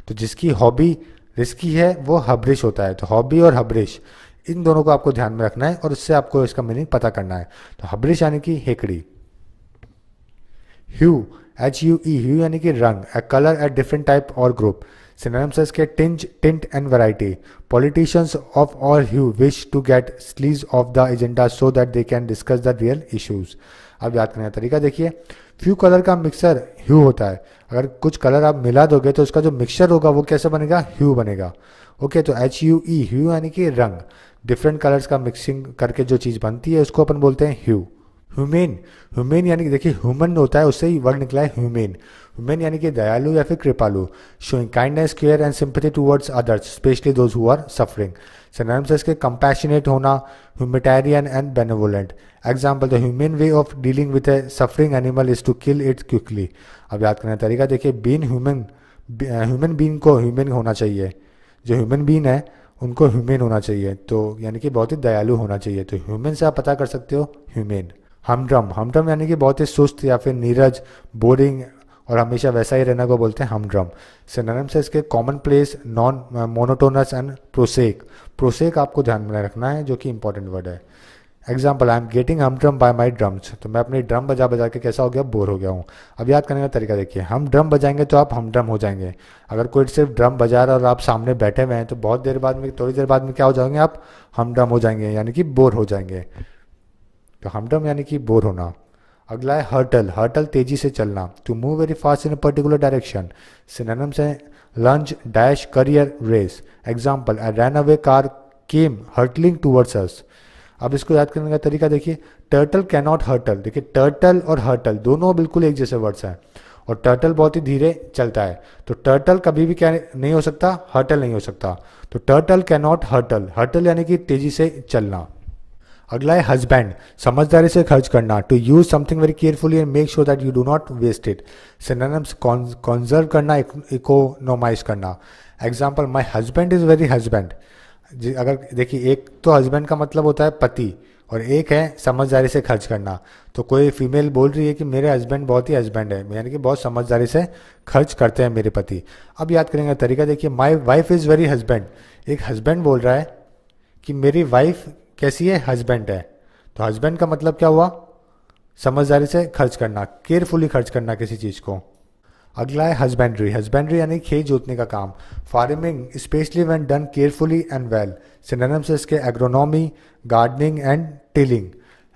तो जिसकी हॉबी रिस्की है वो हबरेश होता है. तो हॉबी और हबरेश, इन दोनों को आपको ध्यान में रखना है और उससे आपको इसका मीनिंग पता करना है. तो हबरेश यानी कि हेकड़ी. ह्यू, HUE, ह्यू यानी कि रंग, ए कलर एट डिफरेंट टाइप और ग्रुप. Synonyms इसके tinge, tint and variety. Politicians of all hue wish to get sleeves of the agenda so that they can discuss the real issues. अब याद करने का तरीका देखिए, फ्यू कलर का mixer ह्यू होता है. अगर कुछ कलर आप मिला दोगे तो उसका जो मिक्सचर होगा वो कैसे बनेगा, ह्यू बनेगा. ओके, तो HUE, ह्यू यानी कि रंग. डिफरेंट कलर्स का मिक्सिंग करके जो चीज़ बनती है उसको अपन बोलते हैं ह्यू. ह्यूमेन, ह्यूमेन यानी कि देखिए ह्यूमन होता है, उससे ही वर्ड निकला है ह्यूमेन. ह्यूमेन यानी कि दयालु या फिर कृपालु. Showing kindness, care and sympathy towards others, specially those who are suffering. Synonyms इसके कंपैशनेट होना, humanitarian and benevolent. Example, the human way of dealing with a suffering animal is to kill it quickly. अब याद करने का तरीका देखिए, being human, human being को human होना चाहिए, जो ह्यूमन बीन है उनको ह्यूमन होना चाहिए, तो यानी कि बहुत ही दयालु होना चाहिए. तो ह्यूमन से आप पता कर सकते हो ह्यूमन. हमड्रम, हमड्रम यानी कि बहुत ही सुस्त या फिर नीरज, बोरिंग और हमेशा वैसा ही रहना को बोलते हैं हमड्रम. सिनोनिम्स है इसके commonplace, non monotonous and prosaic. Prosaic आपको ध्यान में रखना है जो कि इंपॉर्टेंट वर्ड है. Example, I am getting humdrum by my drums. तो मैं अपनी ड्रम बजा बजा के कैसा हो गया, बोर हो गया हूँ. अब याद करने का तरीका देखिए, हम ड्रम बजाएंगे तो आप हमड्रम हो जाएंगे. अगर कोई सिर्फ ड्रम बजा रहा है और आप सामने बैठे हुए हैं तो बहुत देर बाद में, थोड़ी देर बाद में क्या हो जाएंगे, आप हमड्रम हो जाएंगे, यानी कि बोर हो जाएंगे. तो हमड्रम यानी कि बोर होना. अगला है हर्टल. हर्टल तेजी से चलना, to move very fast in a particular direction. Synonyms है lunge, dash, career, race. Example, a runaway car came hurtling towards us. अब इसको याद करने का तरीका देखिए, टर्टल कैन नॉट हर्टल. देखिए टर्टल और हर्टल दोनों बिल्कुल एक जैसे वर्ड्स हैं और टर्टल बहुत ही धीरे चलता है. तो टर्टल कभी भी क्या नहीं हो सकता, हर्टल नहीं हो सकता. तो turtle can not hurtle. Hurtle यानी कि तेजी से चलना. अगला है हस्बैंड, समझदारी से खर्च करना, to use something very carefully and make sure that you do not waste it. Synonyms, conserve करना, इकोनोमाइज करना। Example, my husband is very husband. अगर देखिए, एक तो हस्बैंड का मतलब होता है पति और एक है समझदारी से खर्च करना। तो कोई फीमेल बोल रही है कि मेरे हस्बैंड बहुत ही हस्बैंड है, यानी कि बहुत समझदारी से खर्च करते हैं मेरे पति। अब याद करेंगे तरीका, देखिए, my wife is very husband. एक हस्बैंड बोल रहा है कि मेरी वाइफ कैसी है, हस्बैंड है। तो हस्बैंड का मतलब क्या हुआ, समझदारी से खर्च करना, केयरफुली खर्च करना किसी चीज़ को। अगला है हस्बैंड्री, हस्बैंड्री यानी खेत जोतने का काम। Farming especially when done carefully and well. Synonyms इसके agronomy, gardening and tilling.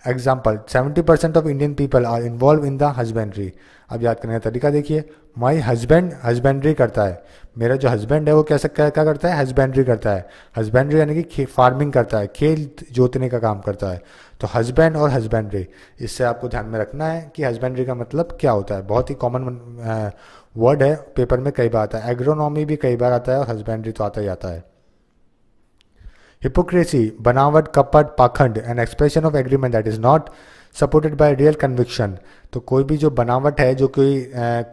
Example, 70% of Indian people are involve in the husbandry. अब याद करने का तरीका देखिए, माई हस्बैंड हस्बैंड्री करता है। मेरा जो हस्बैंड है वो क्या करता है, हस्बैंड्री करता है। हस्बैंड्री यानी कि फार्मिंग करता है, खेत जोतने का काम करता है। तो हस्बैंड और हस्बैंड्री, इससे आपको ध्यान में रखना है कि हस्बैंड्री का मतलब क्या होता है। बहुत ही कॉमन वर्ड है, पेपर में कई बार आता है। एग्रोनॉमी भी कई बार आता है और हस्बैंड्री तो आता ही आता है। हिपोक्रेसी, बनावट, कपट, पाखंड, an expression of agreement that is not supported by real conviction. तो कोई भी जो बनावट है, जो कोई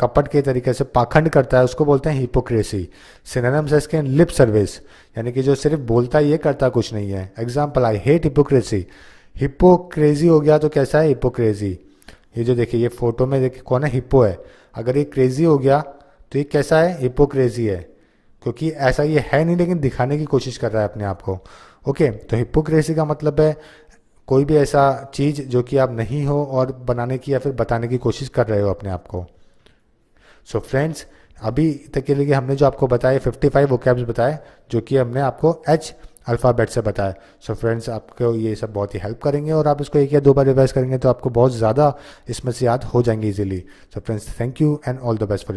कपट के तरीके से पाखंड करता है, उसको बोलते हैं हिपोक्रेसी। सिनोनिम्स है इसके, लिप सर्विस, यानी कि जो सिर्फ बोलता ही है, करता कुछ नहीं है। Example, I hate hypocrisy. Hypocrisy हो गया तो कैसा है, हिपोक्रेजी। ये जो देखिए, ये फोटो में देखिए कौन है, हिप्पो है। अगर ये क्रेजी हो गया तो ये कैसा है, हिपोक्रेजी है, क्योंकि ऐसा ये है नहीं लेकिन दिखाने की कोशिश कर रहा है अपने आप को। ओके, तो हिपोक्रेसी का मतलब है कोई भी ऐसा चीज़ जो कि आप नहीं हो और बनाने की या फिर बताने की कोशिश कर रहे हो अपने आप को। सो फ्रेंड्स, अभी तक के लिए हमने जो आपको बताए 55 वोकैब्स बताए, जो कि हमने आपको एच अल्फ़ाबेट से बताया। सो फ्रेंड्स, आपको ये सब बहुत ही हेल्प करेंगे और आप इसको एक या दो बार रिवाइज करेंगे तो आपको बहुत ज़्यादा इसमें से याद हो जाएंगे easily. So friends, thank you and all the best for